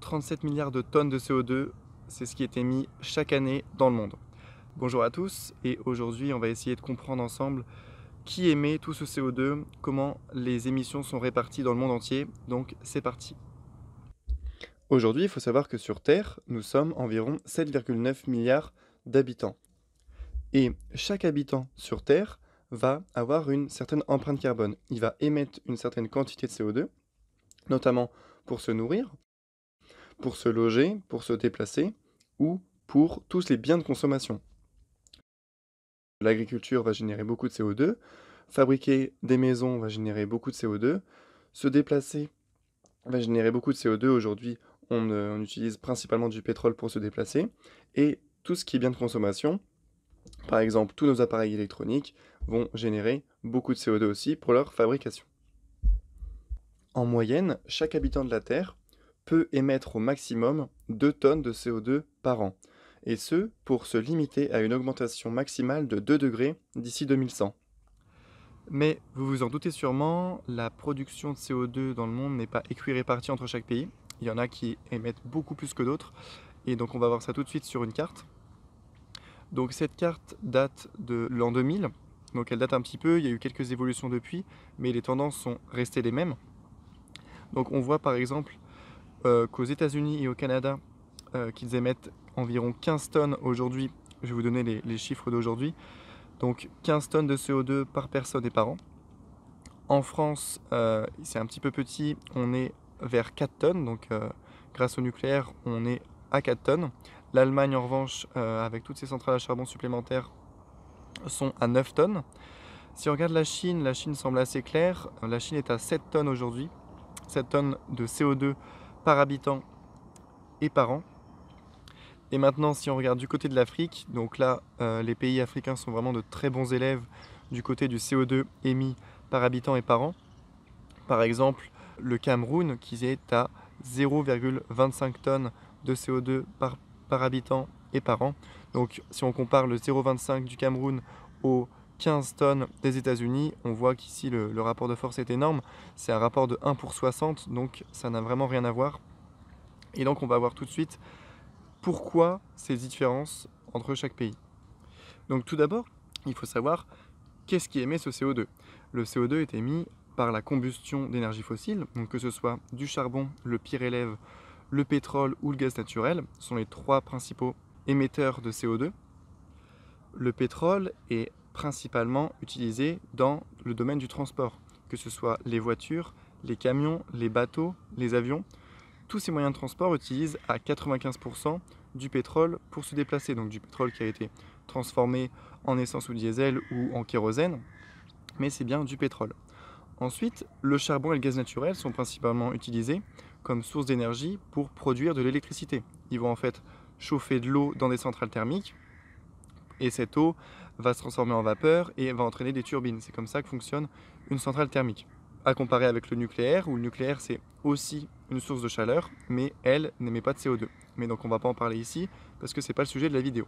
137 milliards de tonnes de CO2, c'est ce qui est émis chaque année dans le monde. Bonjour à tous, et aujourd'hui on va essayer de comprendre ensemble qui émet tout ce CO2, comment les émissions sont réparties dans le monde entier, donc c'est parti. Aujourd'hui, il faut savoir que sur Terre, nous sommes environ 7,9 milliards d'habitants. Et chaque habitant sur Terre va avoir une certaine empreinte carbone. Il va émettre une certaine quantité de CO2, notamment pour se nourrir, pour se loger, pour se déplacer ou pour tous les biens de consommation. L'agriculture va générer beaucoup de CO2, fabriquer des maisons va générer beaucoup de CO2, se déplacer va générer beaucoup de CO2. Aujourd'hui, on utilise principalement du pétrole pour se déplacer, et tout ce qui est biens de consommation, par exemple tous nos appareils électroniques, vont générer beaucoup de CO2 aussi pour leur fabrication. En moyenne, chaque habitant de la Terre peut émettre au maximum 2 tonnes de CO2 par an, et ce, pour se limiter à une augmentation maximale de 2 degrés d'ici 2100. Mais vous vous en doutez sûrement, la production de CO2 dans le monde n'est pas équirépartie entre chaque pays. Il y en a qui émettent beaucoup plus que d'autres, et donc on va voir ça tout de suite sur une carte. Donc cette carte date de l'an 2000, donc elle date un petit peu, il y a eu quelques évolutions depuis, mais les tendances sont restées les mêmes. Donc on voit par exemple qu'aux États-Unis et au Canada, qu'ils émettent environ 15 tonnes aujourd'hui. Je vais vous donner les chiffres d'aujourd'hui. Donc 15 tonnes de CO2 par personne et par an. En France, c'est un petit peu petit, on est vers 4 tonnes, donc grâce au nucléaire, on est à 4 tonnes. L'Allemagne, en revanche, avec toutes ses centrales à charbon supplémentaires, sont à 9 tonnes. Si on regarde la Chine semble assez claire. La Chine est à 7 tonnes aujourd'hui, 7 tonnes de CO2 par habitant et par an. Et maintenant, si on regarde du côté de l'Afrique, donc là, les pays africains sont vraiment de très bons élèves du côté du CO2 émis par habitant et par an. Par exemple, le Cameroun, qui est à 0,25 tonnes de CO2 par habitant et par an. Donc, si on compare le 0,25 du Cameroun aux 15 tonnes des États-Unis, on voit qu'ici le rapport de force est énorme. C'est un rapport de 1 pour 60, donc ça n'a vraiment rien à voir. Et donc, on va voir tout de suite pourquoi ces différences entre chaque pays. Donc tout d'abord, il faut savoir qu'est-ce qui émet ce CO2. Le CO2 est émis par la combustion d'énergie fossile, donc que ce soit du charbon, le pyrélève, le pétrole ou le gaz naturel, sont les trois principaux émetteurs de CO2. Le pétrole est principalement utilisé dans le domaine du transport, que ce soit les voitures, les camions, les bateaux, les avions. Tous ces moyens de transport utilisent à 95% du pétrole pour se déplacer, donc du pétrole qui a été transformé en essence ou diesel ou en kérosène, mais c'est bien du pétrole. Ensuite, le charbon et le gaz naturel sont principalement utilisés comme source d'énergie pour produire de l'électricité. Ils vont en fait chauffer de l'eau dans des centrales thermiques, et cette eau va se transformer en vapeur et va entraîner des turbines. C'est comme ça que fonctionne une centrale thermique. À comparer avec le nucléaire, où le nucléaire c'est aussi une source de chaleur, mais elle n'émet pas de CO2. Mais donc on ne va pas en parler ici, parce que ce n'est pas le sujet de la vidéo.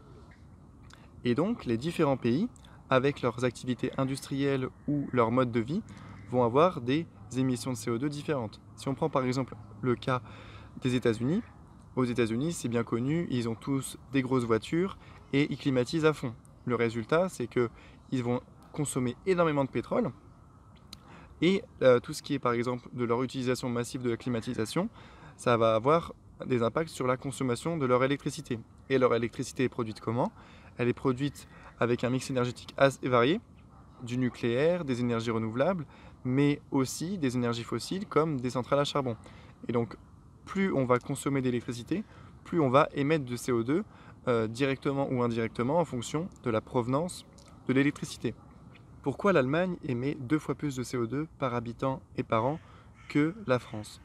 Et donc les différents pays, avec leurs activités industrielles ou leur mode de vie, vont avoir des émissions de CO2 différentes. Si on prend par exemple le cas des États-Unis, aux États-Unis c'est bien connu, ils ont tous des grosses voitures et ils climatisent à fond. Le résultat, c'est qu'ils vont consommer énormément de pétrole, et tout ce qui est par exemple de leur utilisation massive de la climatisation, ça va avoir des impacts sur la consommation de leur électricité. Et leur électricité est produite comment? Elle est produite avec un mix énergétique assez varié, du nucléaire, des énergies renouvelables, mais aussi des énergies fossiles comme des centrales à charbon. Et donc, plus on va consommer d'électricité, plus on va émettre de CO2 directement ou indirectement en fonction de la provenance de l'électricité. Pourquoi l'Allemagne émet 2 fois plus de CO2 par habitant et par an que la France?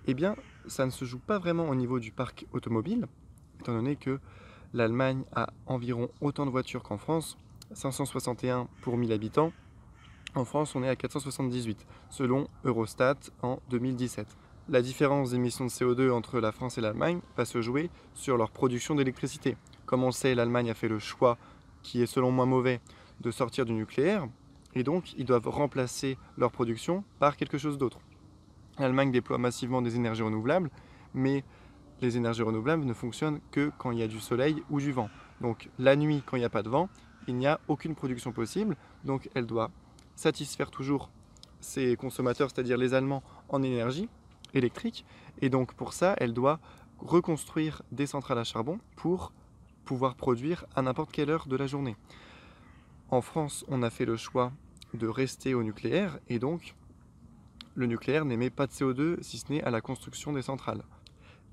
Eh bien, ça ne se joue pas vraiment au niveau du parc automobile, étant donné que l'Allemagne a environ autant de voitures qu'en France, 561 pour 1000 habitants. En France, on est à 478, selon Eurostat en 2017. La différence d'émissions de CO2 entre la France et l'Allemagne va se jouer sur leur production d'électricité. Comme on le sait, l'Allemagne a fait le choix, qui est selon moi mauvais, de sortir du nucléaire, et donc ils doivent remplacer leur production par quelque chose d'autre. L'Allemagne déploie massivement des énergies renouvelables, mais les énergies renouvelables ne fonctionnent que quand il y a du soleil ou du vent. Donc la nuit, quand il n'y a pas de vent, il n'y a aucune production possible, donc elle doit satisfaire toujours ses consommateurs, c'est-à-dire les Allemands, en énergie électrique, et donc pour ça, elle doit reconstruire des centrales à charbon pour pouvoir produire à n'importe quelle heure de la journée. En France, on a fait le choix de rester au nucléaire, et donc le nucléaire n'émet pas de CO2 si ce n'est à la construction des centrales.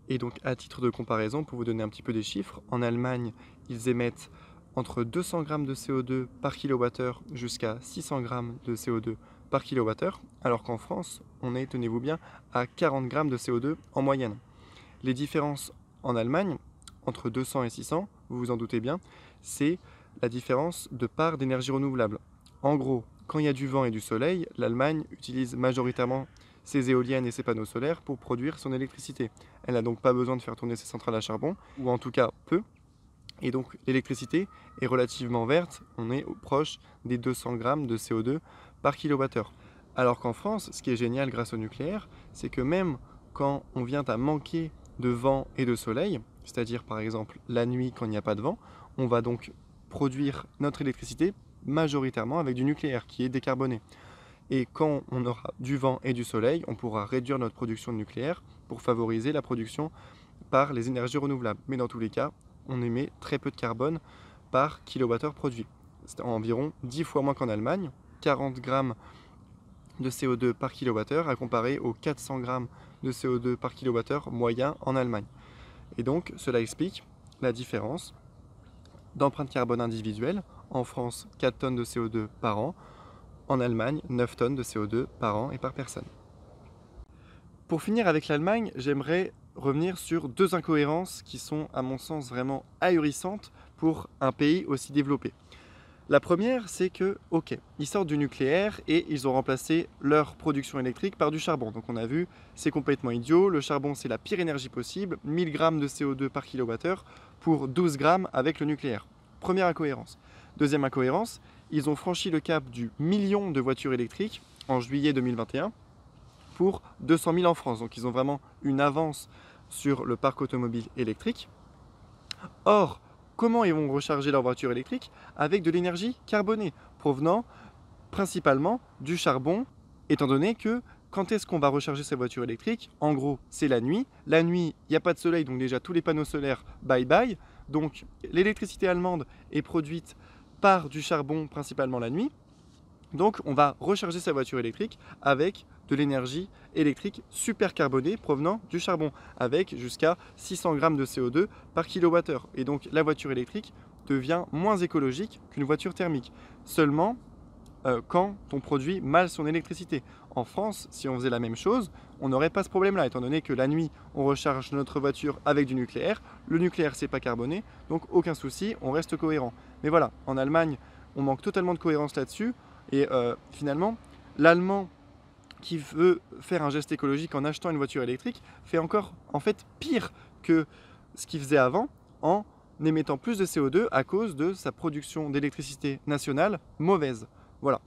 Et donc à titre de comparaison, pour vous donner un petit peu des chiffres, en Allemagne, ils émettent entre 200 grammes de CO2 par kilowattheure jusqu'à 600 grammes de CO2 par kilowattheure, alors qu'en France, on est, tenez-vous bien, à 40 grammes de CO2 en moyenne. Les différences en Allemagne, entre 200 et 600, vous vous en doutez bien, c'est la différence de part d'énergie renouvelable. En gros, quand il y a du vent et du soleil, l'Allemagne utilise majoritairement ses éoliennes et ses panneaux solaires pour produire son électricité. Elle n'a donc pas besoin de faire tourner ses centrales à charbon, ou en tout cas peu. Et donc l'électricité est relativement verte, on est proche des 200 grammes de CO2 par kilowattheure. Alors qu'en France, ce qui est génial grâce au nucléaire, c'est que même quand on vient à manquer de vent et de soleil, c'est-à-dire par exemple la nuit quand il n'y a pas de vent, on va donc produire notre électricité majoritairement avec du nucléaire qui est décarboné. Et quand on aura du vent et du soleil, on pourra réduire notre production de nucléaire pour favoriser la production par les énergies renouvelables. Mais dans tous les cas, on émet très peu de carbone par kilowattheure produit. C'est environ 10 fois moins qu'en Allemagne, 40 grammes de CO2 par kilowattheure à comparer aux 400 grammes de CO2 par kilowattheure moyen en Allemagne. Et donc, cela explique la différence d'empreinte carbone individuelle. En France, 4 tonnes de CO2 par an. En Allemagne, 9 tonnes de CO2 par an et par personne. Pour finir avec l'Allemagne, j'aimerais revenir sur deux incohérences qui sont, à mon sens, vraiment ahurissantes pour un pays aussi développé. La première, c'est que, ok, ils sortent du nucléaire et ils ont remplacé leur production électrique par du charbon. Donc on a vu, c'est complètement idiot, le charbon c'est la pire énergie possible, 1000 grammes de CO2 par kilowattheure pour 12 grammes avec le nucléaire. Première incohérence. Deuxième incohérence, ils ont franchi le cap du million de voitures électriques en juillet 2021 pour 200 000 en France. Donc ils ont vraiment une avance sur le parc automobile électrique. Or, comment ils vont recharger leur voiture électrique? Avec de l'énergie carbonée, provenant principalement du charbon, étant donné que quand est-ce qu'on va recharger sa voiture électrique? En gros, c'est la nuit. La nuit, il n'y a pas de soleil, donc déjà tous les panneaux solaires, bye bye. Donc l'électricité allemande est produite par du charbon principalement la nuit. Donc on va recharger sa voiture électrique avec de l'énergie électrique super carbonée provenant du charbon, avec jusqu'à 600 grammes de CO2 par kilowattheure. Et donc la voiture électrique devient moins écologique qu'une voiture thermique, seulement quand on produit mal son électricité. En France, si on faisait la même chose, on n'aurait pas ce problème-là, étant donné que la nuit, on recharge notre voiture avec du nucléaire. Le nucléaire, c'est pas carboné, donc aucun souci, on reste cohérent. Mais voilà, en Allemagne, on manque totalement de cohérence là-dessus. Et finalement, l'Allemand qui veut faire un geste écologique en achetant une voiture électrique fait encore, en fait, pire que ce qu'il faisait avant en émettant plus de CO2 à cause de sa production d'électricité nationale mauvaise. Voilà.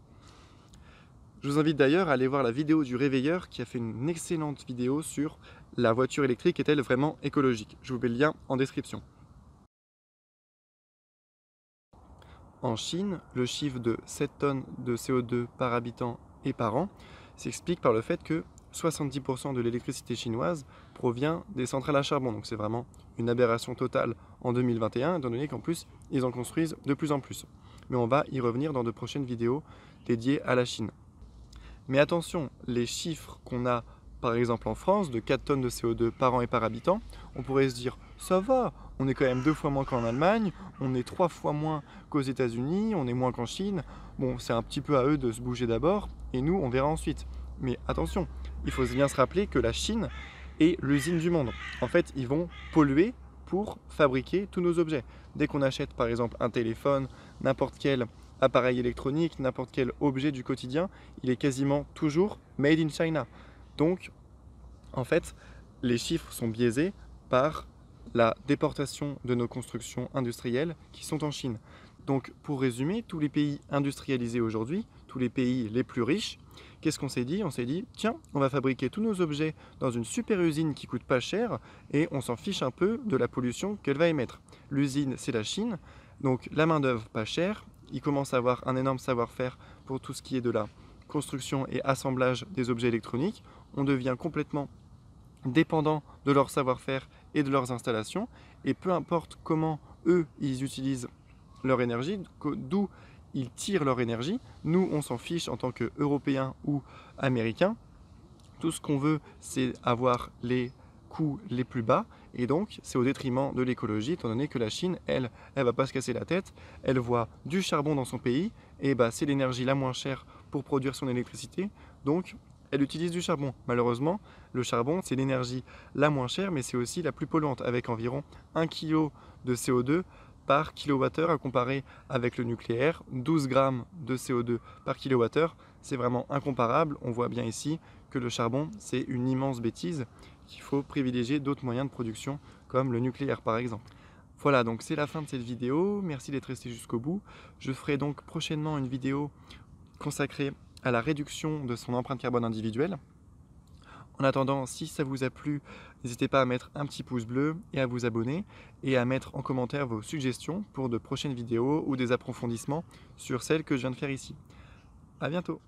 Je vous invite d'ailleurs à aller voir la vidéo du Réveilleur qui a fait une excellente vidéo sur la voiture électrique est-elle vraiment écologique. Je vous mets le lien en description. En Chine, le chiffre de 7 tonnes de CO2 par habitant et par an s'explique par le fait que 70% de l'électricité chinoise provient des centrales à charbon. Donc c'est vraiment une aberration totale en 2021, étant donné qu'en plus, ils en construisent de plus en plus. Mais on va y revenir dans de prochaines vidéos dédiées à la Chine. Mais attention, les chiffres qu'on a par exemple en France de 4 tonnes de CO2 par an et par habitant, on pourrait se dire ça va, on est quand même 2 fois moins qu'en Allemagne, on est 3 fois moins qu'aux États-Unis, on est moins qu'en Chine. Bon, c'est un petit peu à eux de se bouger d'abord et nous on verra ensuite. Mais attention, il faut bien se rappeler que la Chine est l'usine du monde. En fait, ils vont polluer pour fabriquer tous nos objets. Dès qu'on achète par exemple un téléphone, n'importe quel appareil électronique, n'importe quel objet du quotidien, il est quasiment toujours made in China. Donc, en fait, les chiffres sont biaisés par la déportation de nos constructions industrielles qui sont en Chine. Donc, pour résumer, tous les pays industrialisés aujourd'hui, tous les pays les plus riches, qu'est-ce qu'on s'est dit? On s'est dit, tiens, on va fabriquer tous nos objets dans une super usine qui coûte pas cher et on s'en fiche un peu de la pollution qu'elle va émettre. L'usine, c'est la Chine, donc la main-d'œuvre pas chère. Ils commencent à avoir un énorme savoir-faire pour tout ce qui est de la construction et assemblage des objets électroniques. On devient complètement dépendant de leur savoir-faire et de leurs installations, et peu importe comment eux, ils utilisent leur énergie, d'où ils tirent leur énergie, nous, on s'en fiche en tant qu'Européens ou Américains. Tout ce qu'on veut, c'est avoir les coûts les plus bas, et donc c'est au détriment de l'écologie, étant donné que la Chine, elle va pas se casser la tête, elle voit du charbon dans son pays, et bah, c'est l'énergie la moins chère pour produire son électricité, donc elle utilise du charbon. Malheureusement, le charbon, c'est l'énergie la moins chère, mais c'est aussi la plus polluante, avec environ 1 kg de CO2 par kilowattheure à comparer avec le nucléaire, 12 grammes de CO2 par kilowattheure, c'est vraiment incomparable. On voit bien ici que le charbon, c'est une immense bêtise, qu'il faut privilégier d'autres moyens de production, comme le nucléaire par exemple. Voilà, donc c'est la fin de cette vidéo, merci d'être resté jusqu'au bout. Je ferai donc prochainement une vidéo consacrée à la réduction de son empreinte carbone individuelle. En attendant, si ça vous a plu, n'hésitez pas à mettre un petit pouce bleu et à vous abonner et à mettre en commentaire vos suggestions pour de prochaines vidéos ou des approfondissements sur celles que je viens de faire ici. À bientôt!